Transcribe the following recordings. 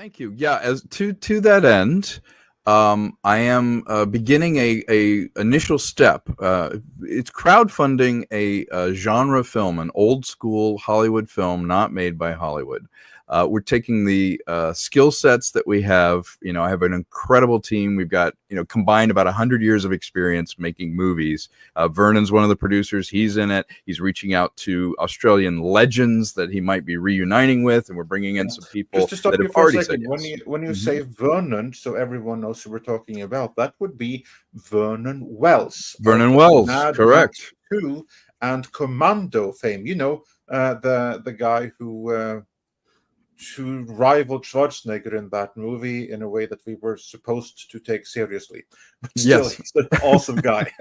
Thank you. Yeah, as to that end, I am beginning a initial step. It's crowdfunding a genre film, an old school Hollywood film not made by Hollywood. We're taking the skill sets that we have. I have an incredible team. We've got, combined about 100 years of experience making movies. Vernon's one of the producers. He's in it. He's reaching out to Australian legends that he might be reuniting with, and we're bringing in some people Just to stop that you have for a already second, said when yes. you when you say Vernon, so everyone knows who we're talking about, that would be Vernon Wells. Vernon of Wells, Mad correct. Max 2 and Commando fame. The guy who rivaled Schwarzenegger in that movie in a way that we were supposed to take seriously. But still, Yes. he's an awesome guy.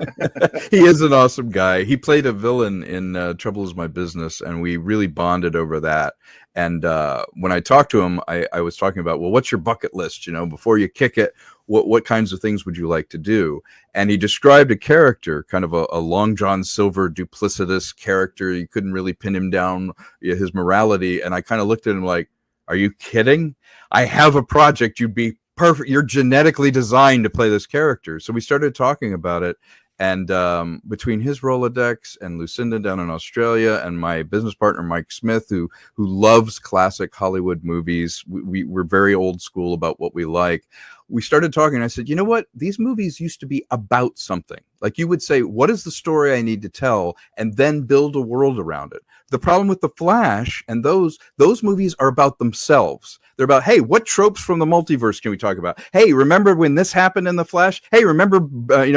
He is an awesome guy. He played a villain in Trouble Is My Business, and we really bonded over that. And when I talked to him, I was talking about, well, what's your bucket list? Before you kick it, what kinds of things would you like to do? And he described a character, kind of a Long John Silver, duplicitous character. You couldn't really pin him down, his morality. And I kind of looked at him like, are you kidding? I have a project. You'd be perfect. You're genetically designed to play this character. So we started talking about it. And between his Rolodex and Lucinda down in Australia and my business partner, Mike Smith, who loves classic Hollywood movies, we're very old school about what we like. We started talking, and I said, you know what? These movies used to be about something. Like, you would say, what is the story I need to tell? And then build a world around it. The problem with The Flash and those movies are about themselves. They're about, hey, what tropes from the multiverse can we talk about? Hey, remember when this happened in The Flash? Hey, remember,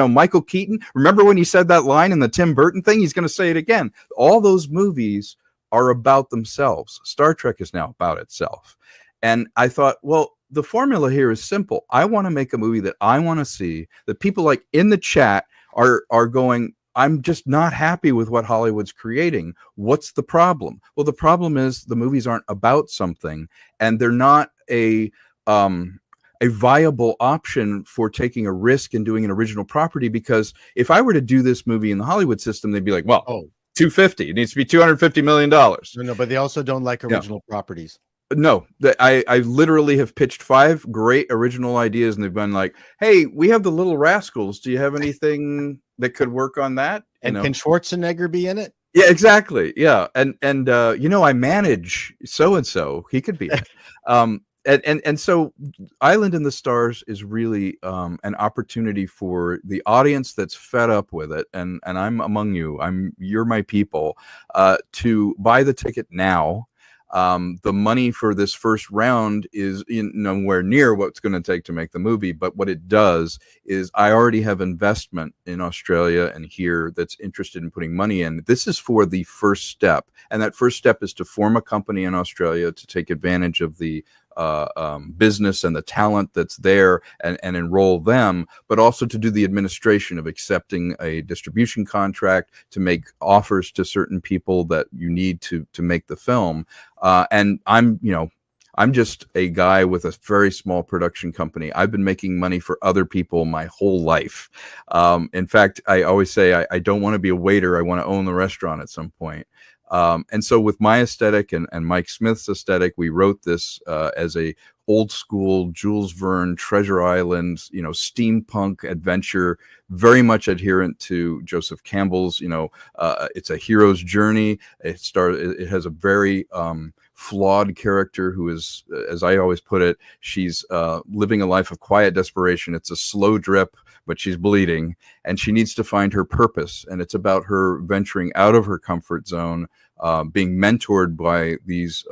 Michael Keaton? Remember when he said that line in the Tim Burton thing? He's going to say it again. All those movies are about themselves. Star Trek is now about itself. And I thought, well, the formula here is simple. I want to make a movie that I want to see, that people like in the chat are going, I'm just not happy with what Hollywood's creating. What's the problem? Well, the problem is the movies aren't about something, and they're not a viable option for taking a risk and doing an original property. Because if I were to do this movie in the Hollywood system, they'd be like, well, 250. It needs to be $250 million. No, but they also don't like original properties. No, I literally have pitched 5 great original ideas, and they've been like, hey, we have the Little Rascals. Do you have anything that could work on that? And can Schwarzenegger be in it? Yeah, exactly. Yeah. And I manage so-and-so. He could be in it. And so Island in the Stars is really an opportunity for the audience that's fed up with it, and I'm among you. You're my people, to buy the ticket now. The money for this first round is nowhere near what's going to take to make the movie, but what it does is I already have investment in Australia and here that's interested in putting money in. This is for the first step, and that first step is to form a company in Australia to take advantage of the business and the talent that's there and enroll them, but also to do the administration of accepting a distribution contract, to make offers to certain people that you need to make the film. And I'm just a guy with a very small production company. I've been making money for other people my whole life. In fact, I always say I don't want to be a waiter. I want to own the restaurant at some point. And so with my aesthetic and Mike Smith's aesthetic, we wrote this as a old school Jules Verne, Treasure Island, steampunk adventure, very much adherent to Joseph Campbell's. It's a hero's journey. It has a very flawed character who is, as I always put it, she's living a life of quiet desperation. It's a slow drip, but she's bleeding, and she needs to find her purpose. And it's about her venturing out of her comfort zone, being mentored by these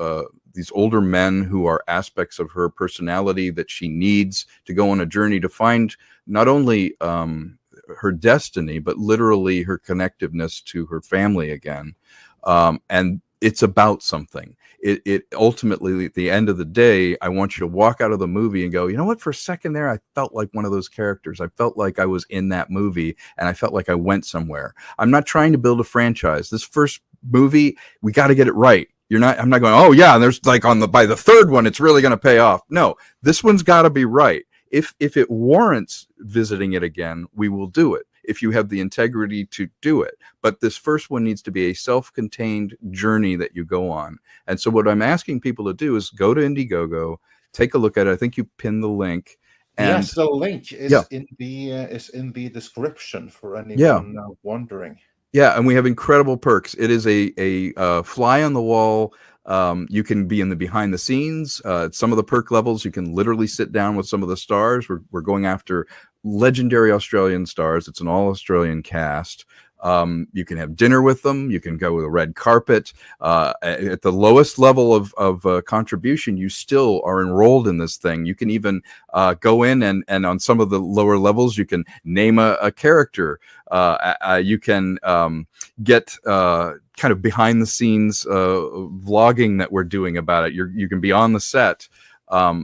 older men who are aspects of her personality that she needs to go on a journey to find not only her destiny, but literally her connectiveness to her family again. And it's about something. It ultimately, at the end of the day, I want you to walk out of the movie and go, you know what? For a second there, I felt like one of those characters. I felt like I was in that movie, and I felt like I went somewhere. I'm not trying to build a franchise. This first movie, we got to get it right. I'm not going, oh yeah, and there's like by the third one, it's really going to pay off. No, this one's got to be right. If it warrants visiting it again, we will do it, if you have the integrity to do it. But this first one needs to be a self-contained journey that you go on. And so what I'm asking people to do is go to Indiegogo, take a look at it. I think you pinned the link. And yes, the link is in the description for anyone wondering. Yeah, and we have incredible perks. It is a fly on the wall. You can be in the behind the scenes. Some of the perk levels, you can literally sit down with some of the stars. We're going after legendary Australian stars. It's an all Australian cast. You can have dinner with them. You can go with a red carpet. At the lowest level of contribution, you still are enrolled in this thing. You can even go in and on some of the lower levels, you can name a character. You can get kind of behind the scenes vlogging that we're doing about it. You can be on the set.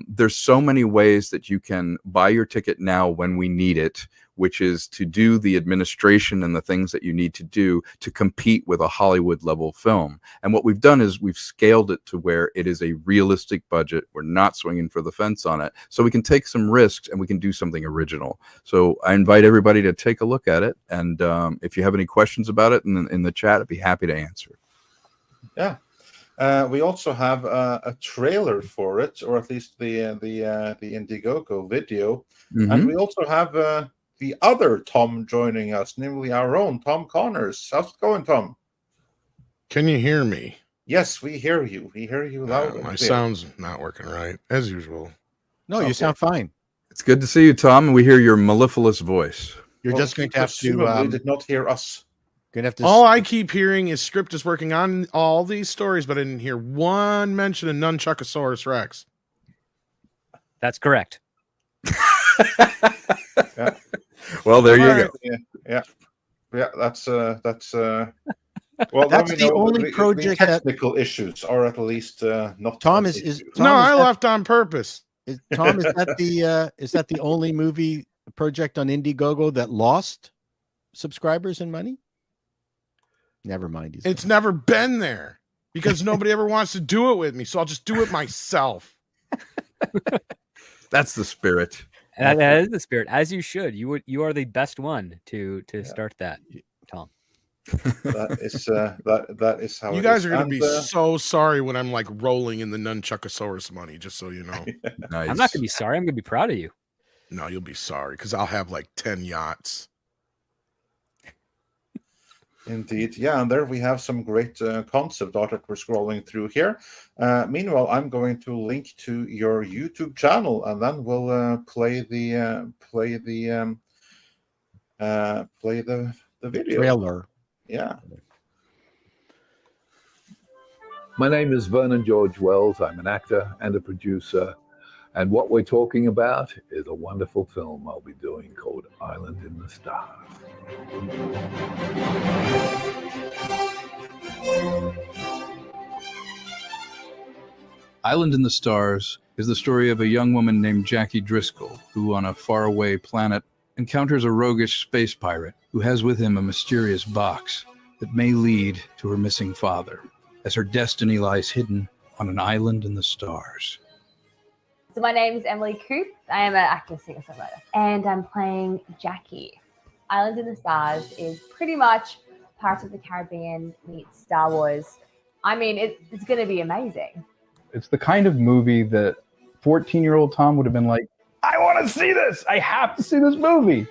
There's so many ways that you can buy your ticket now when we need it, which is to do the administration and the things that you need to do to compete with a Hollywood level film. And what we've done is we've scaled it to where it is a realistic budget. We're not swinging for the fence on it. So we can take some risks and we can do something original. So I invite everybody to take a look at it. And if you have any questions about it in the chat, I'd be happy to answer. Yeah. We also have a trailer for it, or at least the Indiegogo video. Mm-hmm. And we also have the other Tom joining us, namely our own Tom Connors. How's it going, Tom? Can you hear me? Yes, we hear you. We hear you loud and My clear. sound's not working right, as usual. No, you sound fine. It's good to see you, Tom, and we hear your mellifluous voice. You're just going to have to. You did not hear us. Gonna have to. All I keep hearing is script is working on all these stories, but I didn't hear one mention of Nunchuckosaurus Rex. That's correct. Yeah. Well, there you All go. Yeah. That's well. That's the only project the that- technical issues are at least not. Tom an is issue. Tom, No, is I that- left on purpose. Tom, is that the only movie project on Indiegogo that lost subscribers and money? Never mind. It's never been there because nobody ever wants to do it with me, so I'll just do it myself. That's the spirit. That is the spirit, as you should. You are the best one to start that, Tom. That is how You it guys is. are going to And, be so sorry when I'm like rolling in the Nunchuckosaurus money, just so you know. Nice. I'm not going to be sorry. I'm going to be proud of you. No, you'll be sorry because I'll have like 10 yachts. Indeed. Yeah, and there we have some great concept art that we're scrolling through here. Meanwhile, I'm going to link to your YouTube channel, and then we'll play the video. trailer. Yeah. My name is Vernon George Wells. I'm an actor and a producer. And what we're talking about is a wonderful film I'll be doing called Island in the Stars. Island in the Stars is the story of a young woman named Jackie Driscoll, who on a faraway planet encounters a roguish space pirate who has with him a mysterious box that may lead to her missing father, as her destiny lies hidden on an island in the stars. So my name is Emily Coop. I am an actor, singer-songwriter, and I'm playing Jackie. Island in the Stars is pretty much Pirates of the Caribbean meets Star Wars. I mean, it's going to be amazing. It's the kind of movie that 14-year-old Tom would have been like, I want to see this. I have to see this movie.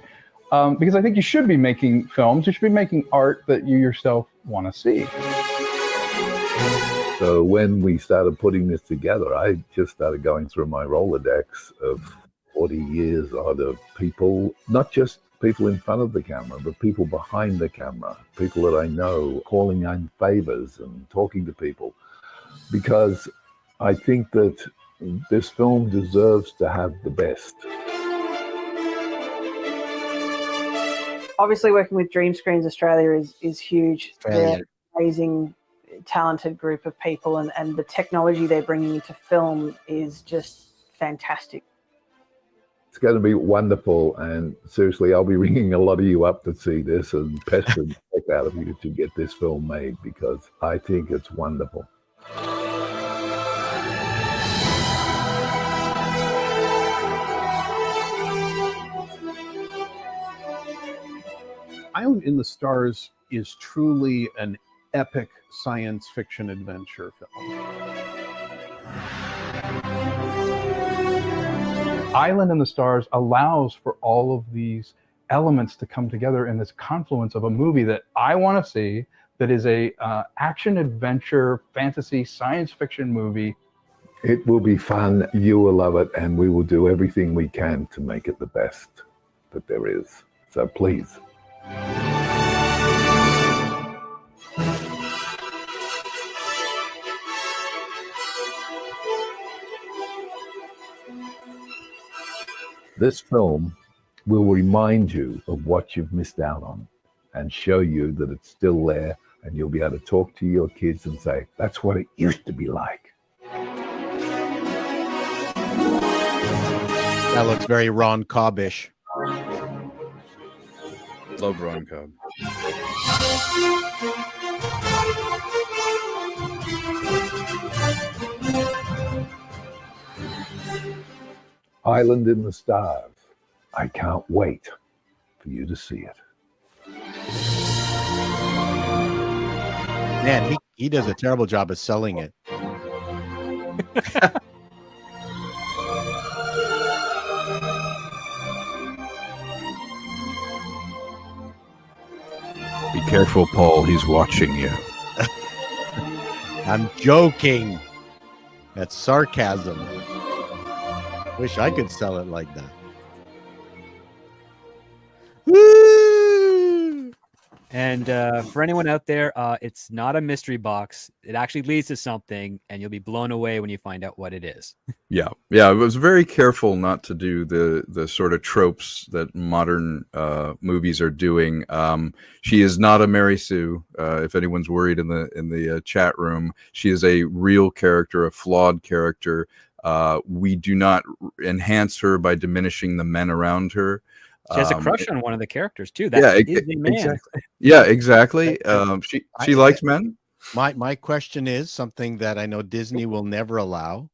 Because I think you should be making films. You should be making art that you yourself want to see. So when we started putting this together, I just started going through my Rolodex of 40 years of people, not just people in front of the camera, but people behind the camera, people that I know, calling in favors and talking to people. Because I think that this film deserves to have the best. Obviously, working with Dream Screens Australia is huge. They're an amazing, talented group of people, and the technology they're bringing into film is just fantastic. It's going to be wonderful, and seriously, I'll be ringing a lot of you up to see this and pestering the heck out of you to get this film made, because I think it's wonderful. Island in the Stars is truly an epic science fiction adventure film. Island in the Stars allows for all of these elements to come together in this confluence of a movie that I want to see, that is a action adventure fantasy science fiction movie. It will be fun. You will love it, and we will do everything we can to make it the best that there is. So please. This film will remind you of what you've missed out on and show you that it's still there, and you'll be able to talk to your kids and say, that's what it used to be like. That looks very Ron Cobb-ish. Love Ron Cobb. Island in the Stars. I can't wait for you to see it. Man, he does a terrible job of selling it. Be careful, Paul. He's watching you. I'm joking. That's sarcasm. Wish I could sell it like that. Woo! And for anyone out there, it's not a mystery box. It actually leads to something, and you'll be blown away when you find out what it is. Yeah. I was very careful not to do the sort of tropes that modern movies are doing. She is not a Mary Sue. If anyone's worried in the chat room, she is a real character, a flawed character. We do not enhance her by diminishing the men around her. She has a crush on one of the characters too. That is a man. Exactly. Yeah, exactly. She likes men. My question is something that I know Disney will never allow,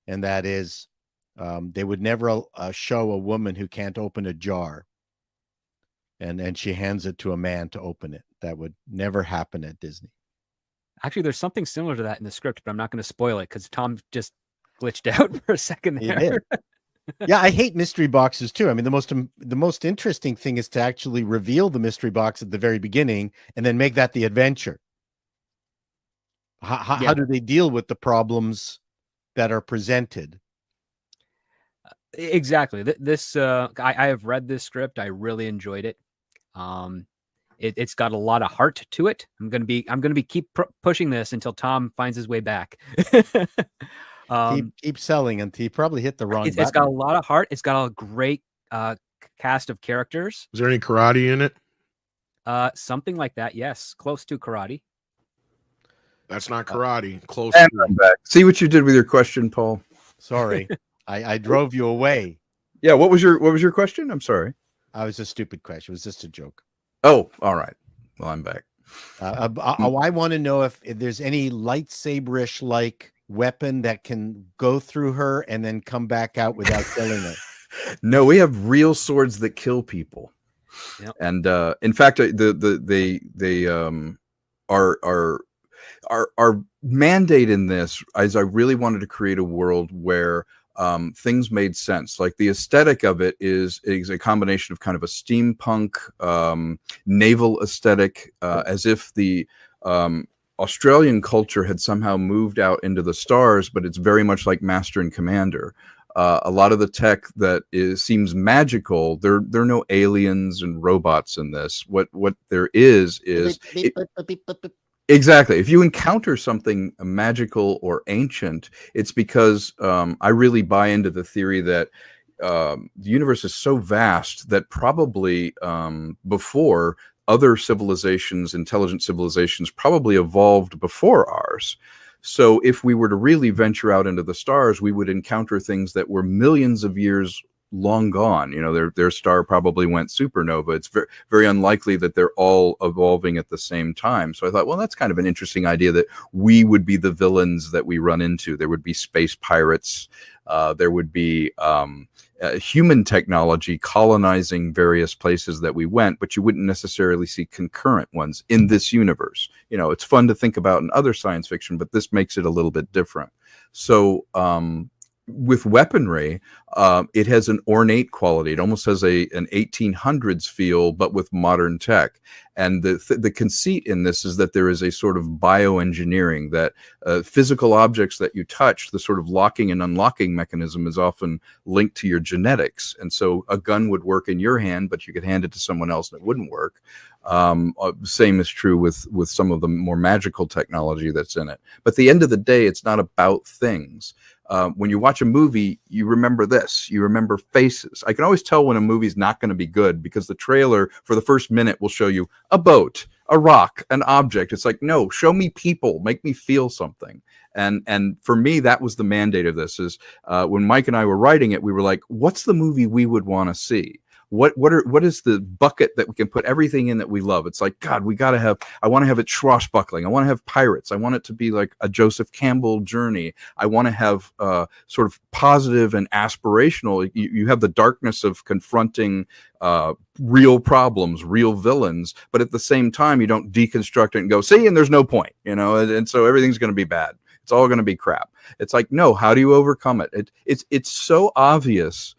and that is they would never show a woman who can't open a jar, and she hands it to a man to open it. That would never happen at Disney. Actually, there's something similar to that in the script, but I'm not going to spoil it because Tom just glitched out for a second there. Yeah, I hate mystery boxes too. I mean, the most interesting thing is to actually reveal the mystery box at the very beginning and then make that the adventure. How do they deal with the problems that are presented? Exactly. This I have read this script. I really enjoyed it. It's got a lot of heart to it. I'm gonna be keep pushing this until Tom finds his way back. Keep selling until you probably hit the wrong button. It's got a lot of heart. It's got a great cast of characters. Is there any karate in it? Something like that. Yes, close to karate. That's not karate. Close. And I'm back. See what you did with your question, Paul. Sorry, I drove you away. Yeah. What was your question? I'm sorry. I was a stupid question. It was just a joke. Oh, all right. Well, I'm back. I want to know if there's any lightsaber-ish like weapon that can go through her and then come back out without killing her. No, we have real swords that kill people. Yep. And in fact, our mandate in this is I really wanted to create a world where things made sense. Like the aesthetic of it is a combination of kind of a steampunk naval aesthetic, as if the Australian culture had somehow moved out into the stars, but it's very much like Master and Commander. A lot of the tech that seems magical, there are no aliens and robots in this. What there is exactly. If you encounter something magical or ancient, it's because I really buy into the theory that the universe is so vast that probably before other civilizations, intelligent civilizations, probably evolved before ours. So if we were to really venture out into the stars, we would encounter things that were millions of years long gone. You know, their star probably went supernova. It's very, very unlikely that they're all evolving at the same time. So I thought, well, that's kind of an interesting idea that we would be the villains that we run into. There would be space pirates. There would be human technology colonizing various places that we went, but you wouldn't necessarily see concurrent ones in this universe. You know, it's fun to think about in other science fiction, but this makes it a little bit different. So with weaponry, it has an ornate quality. It almost has an 1800s feel, but with modern tech. And the conceit in this is that there is a sort of bioengineering, that physical objects that you touch, the sort of locking and unlocking mechanism is often linked to your genetics. And so a gun would work in your hand, but you could hand it to someone else and it wouldn't work. Same is true with some of the more magical technology that's in it. But at the end of the day, it's not about things. When you watch a movie, you remember this. You remember faces. I can always tell when a movie's not going to be good because the trailer for the first minute will show you a boat, a rock, an object. It's like, no, show me people, make me feel something. And for me, that was the mandate of this. Is when Mike and I were writing it, we were like, what's the movie we would want to see? What is the bucket that we can put everything in that we love? It's like, God, I want to have it swashbuckling. I want to have pirates. I want it to be like a Joseph Campbell journey. I want to have sort of positive and aspirational. You have the darkness of confronting real problems, real villains, but at the same time, you don't deconstruct it and go, see, and there's no point, and so everything's going to be bad. It's all going to be crap. It's like, no, how do you overcome it? It's so obvious.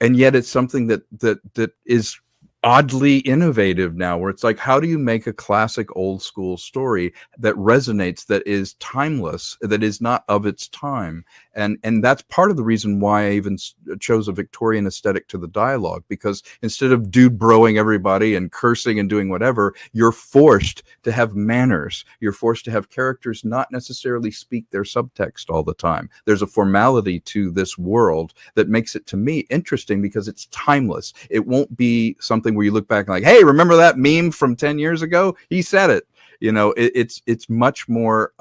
And yet it's something that is oddly innovative now, where it's like, how do you make a classic old school story that resonates, that is timeless, that is not of its time? And that's part of the reason why I even chose a Victorian aesthetic to the dialogue, because instead of dude broing everybody and cursing and doing whatever, you're forced to have manners. You're forced to have characters not necessarily speak their subtext all the time. There's a formality to this world that makes it, to me, interesting because it's timeless. It won't be something where you look back and like, hey, remember that meme from 10 years ago? He said it. It's much more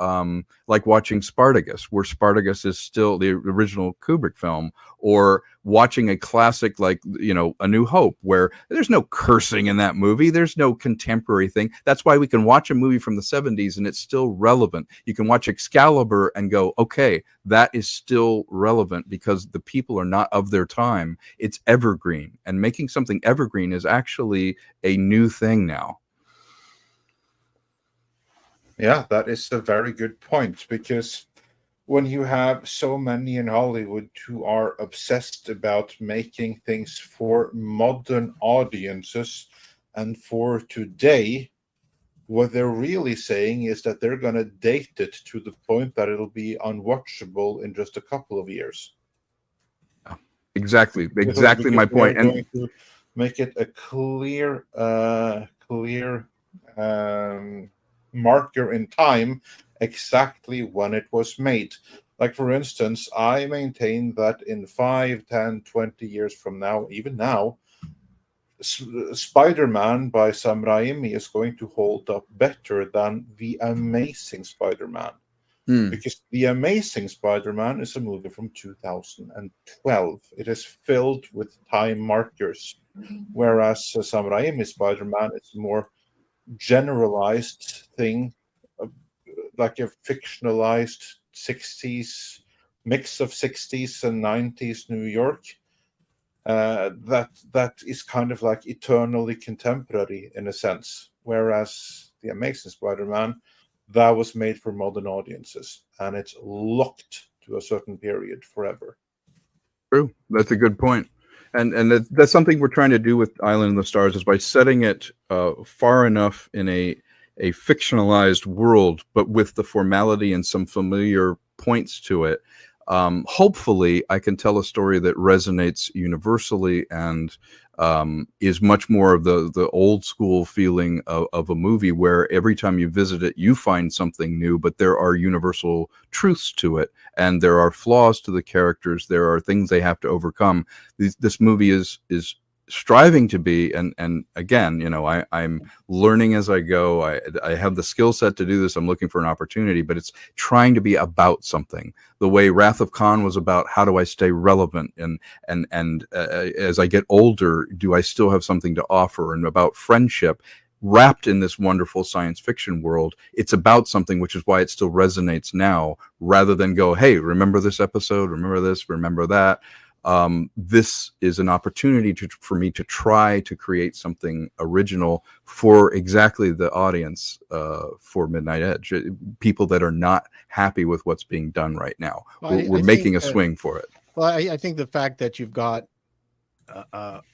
like watching Spartacus, where Spartacus is still the original Kubrick film, or watching a classic like, A New Hope, where there's no cursing in that movie. There's no contemporary thing. That's why we can watch a movie from the 70s and it's still relevant. You can watch Excalibur and go, okay, that is still relevant because the people are not of their time. It's evergreen, and making something evergreen is actually a new thing now. Yeah, that is a very good point, because when you have so many in Hollywood who are obsessed about making things for modern audiences and for today, what they're really saying is that they're going to date it to the point that it'll be unwatchable in just a couple of years. Exactly my point. And going to make it a clear marker in time exactly when it was made. Like, for instance, I maintain that in 5, 10, 20 years from now, even now, Spider-Man by Sam Raimi is going to hold up better than The Amazing Spider-Man. Because The Amazing Spider-Man is a movie from 2012. It is filled with time markers, whereas Sam Raimi's Spider-Man is more generalized thing, like a fictionalized 60s mix of 60s and 90s New York, that is kind of like eternally contemporary in a sense, whereas The Amazing Spider-Man, that was made for modern audiences and it's locked to a certain period forever. True, that's a good point. And that's something we're trying to do with Island in the Stars, is by setting it far enough in a fictionalized world, but with the formality and some familiar points to it. Hopefully, I can tell a story that resonates universally and is much more of the old school feeling of a movie, where every time you visit it, you find something new, but there are universal truths to it, and there are flaws to the characters. There are things they have to overcome. This movie is striving to be, and again, I'm learning as I go. I have the skill set to do this. I'm looking for an opportunity, but it's trying to be about something. The way Wrath of Khan was about, how do I stay relevant, and as I get older, do I still have something to offer, and about friendship. Wrapped in this wonderful science fiction world, it's about something, which is why it still resonates now, rather than go, hey, remember this episode, remember this, remember that. This is an opportunity for me to try to create something original for exactly the audience for Midnight Edge. People that are not happy with what's being done right now. Well, we're making a swing for it. Well, I think the fact that you've got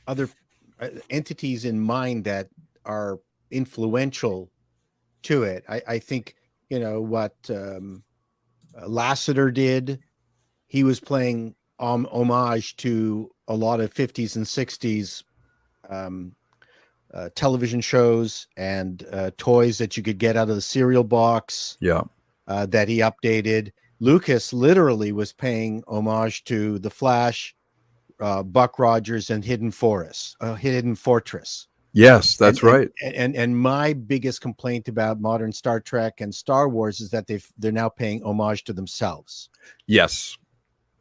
other entities in mind that are influential to it. I think, you know, what Lasseter did, he was playing homage to a lot of 50s and 60s television shows and toys that you could get out of the cereal box. Yeah. That he updated. Lucas literally was paying homage to The Flash, Buck Rogers, and Hidden Fortress. Yes, that's right. And my biggest complaint about modern Star Trek and Star Wars is that they're now paying homage to themselves. Yes,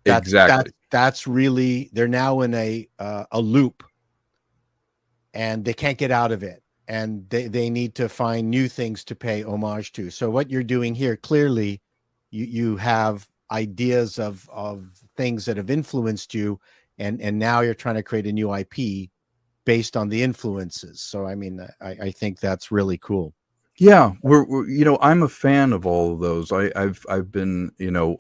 exactly. That's really, they're now in a loop, and they can't get out of it. And they need to find new things to pay homage to. So what you're doing here, clearly, you have ideas of things that have influenced you, and now you're trying to create a new IP based on the influences. So I mean, I think that's really cool. Yeah, we're you know, I'm a fan of all of those. I've been, you know,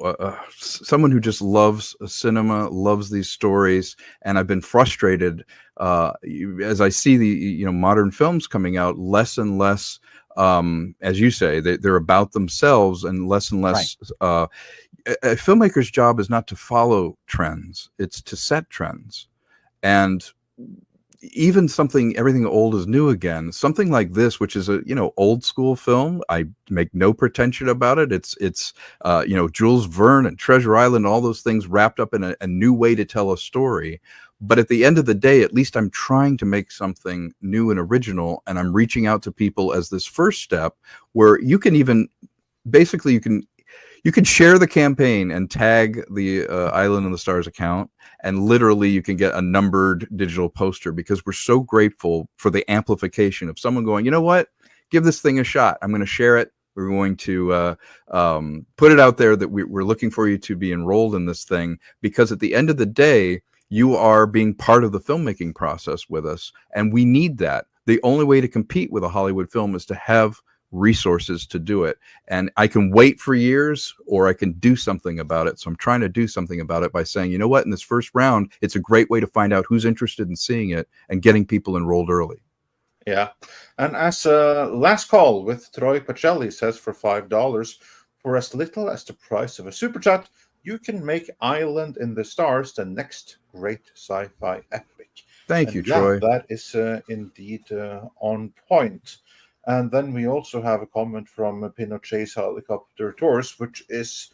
someone who just loves cinema, loves these stories, and I've been frustrated as I see the, you know, modern films coming out, less and less, as you say, they're about themselves, and less. Right. A filmmaker's job is not to follow trends; it's to set trends, and even everything old is new again. Something like this, which is a, you know, old school film, I make no pretension about it. It's you know, Jules Verne and Treasure Island, all those things wrapped up in a new way to tell a story. But at the end of the day, at least I'm trying to make something new and original, and I'm reaching out to people as this first step, where you can even basically you can share the campaign and tag the Island in the Stars account, and literally you can get a numbered digital poster, because we're so grateful for the amplification of someone going, you know what, give this thing a shot. I'm going to share it. We're going to put it out there that we're looking for you to be enrolled in this thing, because at the end of the day, you are being part of the filmmaking process with us, and we need that. The only way to compete with a Hollywood film is to have resources to do it, and I can wait for years, or I can do something about it. So I'm trying to do something about it by saying, you know what, in this first round, it's a great way to find out who's interested in seeing it and getting people enrolled early. Yeah, and as a last call with Troy Pacelli says, for $5, for as little as the price of a super chat, you can make Island in the Stars the next great sci-fi epic. Thank you, Troy. That is indeed on point. And then we also have a comment from Pinochet's Helicopter Tours, which is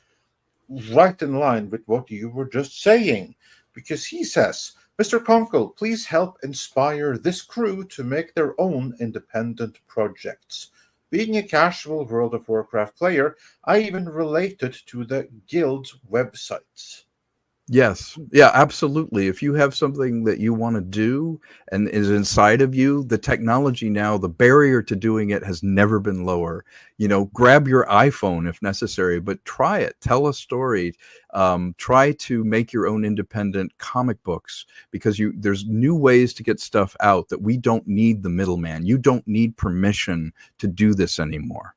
right in line with what you were just saying, because he says, Mr. Konkle, please help inspire this crew to make their own independent projects. Being a casual World of Warcraft player, I even related to the guild websites. Yes. Yeah, absolutely. If you have something that you want to do and is inside of you, the technology now, the barrier to doing it has never been lower. You know, grab your iPhone if necessary, but try it. Tell a story. Try to make your own independent comic books, because there's new ways to get stuff out that we don't need the middleman. You don't need permission to do this anymore.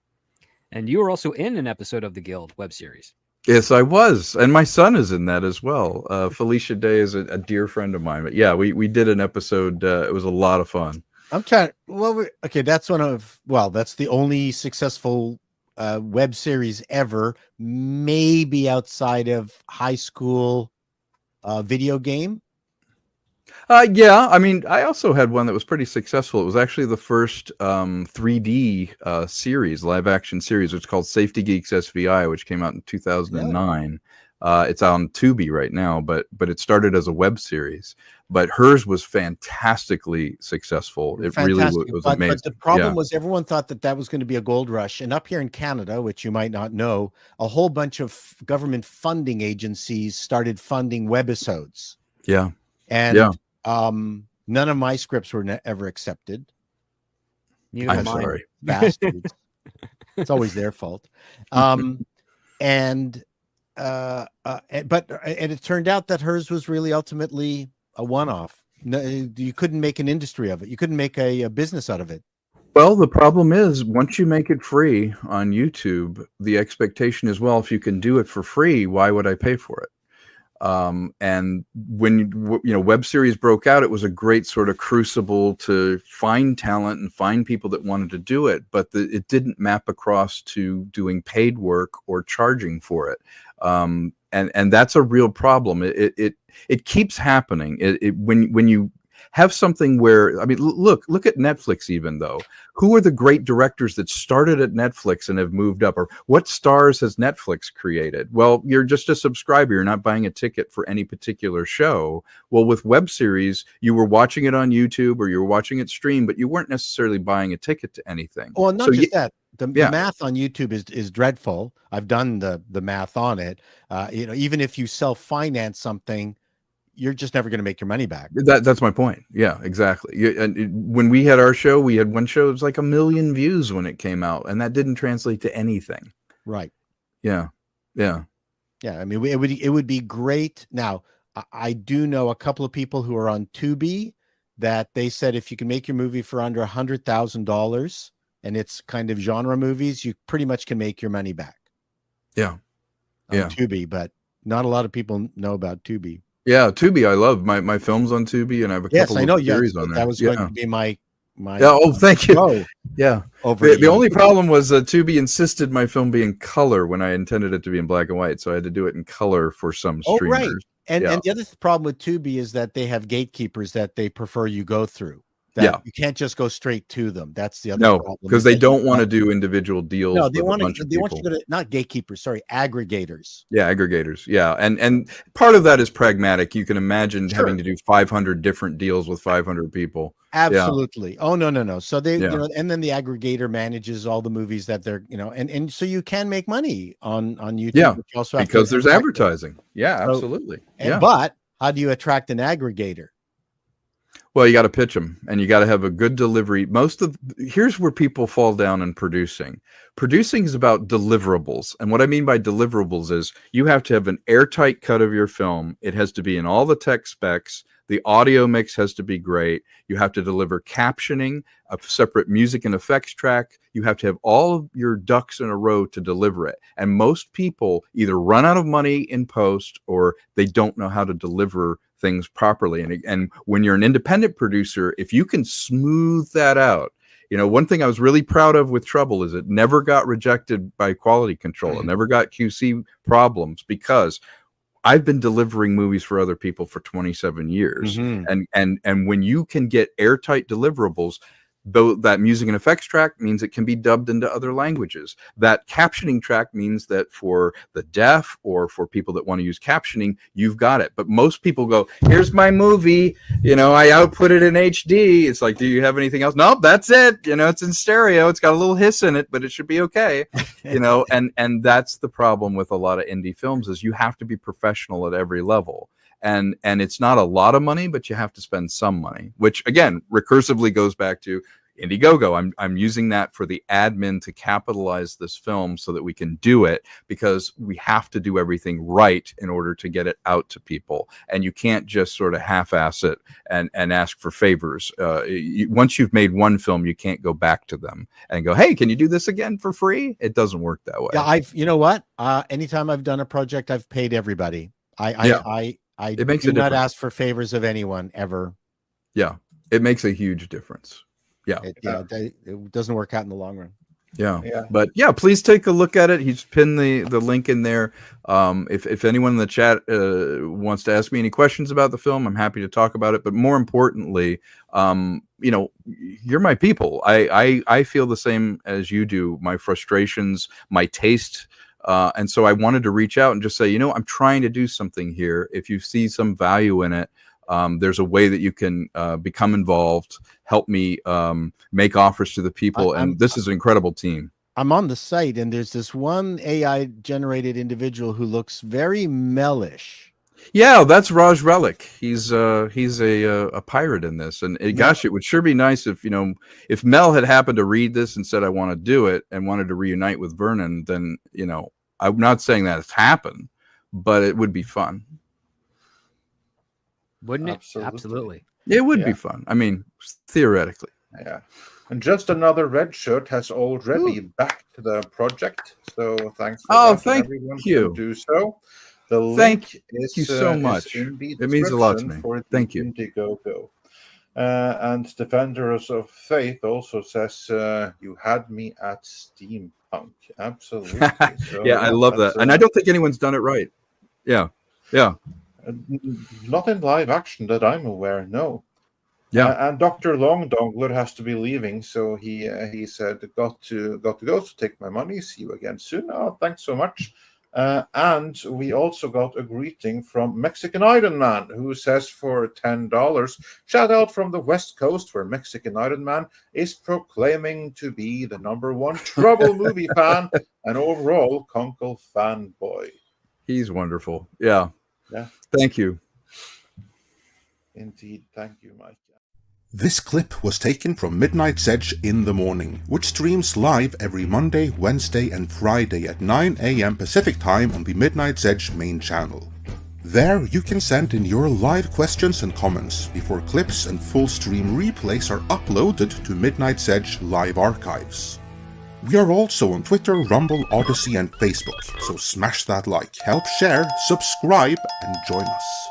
And you were also in an episode of the Guild web series. Yes, I was. And my son is in that as well. Felicia Day is a dear friend of mine. But yeah, we did an episode. It was a lot of fun. I'm trying. Well, okay, that's that's the only successful web series ever, maybe outside of high school video game. Yeah, I mean, I also had one that was pretty successful. It was actually the first 3D series, live action series. It's called Safety Geeks SVI, which came out in 2009. It's on Tubi right now, but it started as a web series. But hers was fantastically successful. It really was amazing. But the problem was everyone thought that was going to be a gold rush. And up here in Canada, which you might not know, a whole bunch of government funding agencies started funding webisodes. Yeah. And none of my scripts were ever accepted. I'm sorry. Bastards. It's always their fault. But it turned out that hers was really ultimately a one-off. No, you couldn't make an industry of it. You couldn't make a business out of it. Well, the problem is, once you make it free on YouTube, the expectation is, well, if you can do it for free, why would I pay for it? And when web series broke out, it was a great sort of crucible to find talent and find people that wanted to do it, but it didn't map across to doing paid work or charging for it. And that's a real problem. It keeps happening. When you have something where, I mean, look at Netflix even, though. Who are the great directors that started at Netflix and have moved up? Or what stars has Netflix created? Well, you're just a subscriber. You're not buying a ticket for any particular show. Well, with web series, you were watching it on YouTube or you were watching it stream, but you weren't necessarily buying a ticket to anything. Well, not just that. The math on YouTube is dreadful. I've done the math on it. Even if you self-finance something, you're just never going to make your money back. That's my point. Yeah, exactly. And when we had our show, we had one show, it was like 1 million views when it came out, and that didn't translate to anything. Right. Yeah. I mean, it would be great. Now, I do know a couple of people who are on Tubi that they said if you can make your movie for under $100,000 and it's kind of genre movies, you pretty much can make your money back. Yeah. Tubi, but not a lot of people know about Tubi. Yeah, Tubi, I love my films on Tubi, and I have a couple of series on there. That was going to be my. Oh, thank you. Yeah. The only YouTube. problem was Tubi insisted my film be in color when I intended it to be in black and white, so I had to do it in color for some streamers. Right. And the other problem with Tubi is that they have gatekeepers that they prefer you go through. You can't just go straight to them. That's the other problem. Because they don't want to do individual deals. No, they want you to go to, not gatekeepers, sorry, aggregators. Yeah, aggregators. Yeah, and part of that is pragmatic. You can imagine having to do 500 different deals with 500 people. Absolutely. Yeah. Oh no. So they, and then the aggregator manages all the movies that they're, and so you can make money on YouTube. Yeah, but you also have because there's advertising. Yeah, absolutely. But how do you attract an aggregator? Well, you got to pitch them, and you got to have a good delivery. Here's where people fall down in producing. Producing is about deliverables. And what I mean by deliverables is you have to have an airtight cut of your film. It has to be in all the tech specs. The audio mix has to be great. You have to deliver captioning, a separate music and effects track. You have to have all of your ducks in a row to deliver it. And most people either run out of money in post or they don't know how to deliver things properly. And when you're an independent producer, if you can smooth that out, one thing I was really proud of with Trouble is it never got rejected by quality control. It never got QC problems because I've been delivering movies for other people for 27 years. And when you can get airtight deliverables, though that music and effects track means it can be dubbed into other languages. That captioning track means that for the deaf or for people that want to use captioning, you've got it. But most people go, here's my movie, I output it in HD. It's like, do you have anything else? No, that's it. It's in stereo. It's got a little hiss in it, but it should be okay. And that's the problem with a lot of indie films is you have to be professional at every level. And it's not a lot of money, but you have to spend some money, which again, recursively goes back to Indiegogo. I'm using that for the admin to capitalize this film so that we can do it because we have to do everything right in order to get it out to people. And you can't just sort of half-ass it and ask for favors. Once you've made one film, you can't go back to them and go, hey, can you do this again for free? It doesn't work that way. Yeah, anytime I've done a project, I've paid everybody. I do not ask for favors of anyone ever. Yeah, it makes a huge difference. Yeah, it doesn't work out in the long run. Yeah. But please take a look at it. He's pinned the link in there. If anyone in the chat wants to ask me any questions about the film, I'm happy to talk about it. But more importantly, you're my people. I feel the same as you do. My frustrations, my taste. And so I wanted to reach out and just say, I'm trying to do something here. If you see some value in it, there's a way that you can become involved, help me make offers to the people. And this is an incredible team. I'm on the site and there's this one AI generated individual who looks very Mellish. Yeah, that's Raj Relic. He's a pirate in this, and gosh, it would sure be nice if Mel had happened to read this and said I want to do it and wanted to reunite with Vernon. Then I'm not saying that it's happened, but it would be fun. Wouldn't it? Absolutely. It would be fun. I mean, theoretically. Yeah. And just another red shirt has already backed the project. So thanks for everyone you. to do so. The link is you so is much. in the It means a lot to description me. for the Thank you. Indiegogo. And Defenders of Faith also says, "You had me at steampunk." Absolutely. So, Yeah, I love that. And I don't think anyone's done it right. Yeah. Yeah. Not in live action that I'm aware, no. Yeah. And Dr. Long Dongler has to be leaving, so he said, got to go, so take my money, see you again soon. Oh, thanks so much. And we also got a greeting from Mexican Iron Man, who says for $10, shout out from the West Coast, where Mexican Iron Man is proclaiming to be the #1 Trouble movie fan and overall Konkle fanboy. He's wonderful. Yeah. Yeah. Thank you. Indeed. Thank you, Mike. This clip was taken from Midnight's Edge in the Morning, which streams live every Monday, Wednesday and Friday at 9 a.m. Pacific Time on the Midnight's Edge main channel. There you can send in your live questions and comments before clips and full stream replays are uploaded to Midnight's Edge live archives. We are also on Twitter, Rumble, Odyssey and Facebook, so smash that like, help share, subscribe and join us.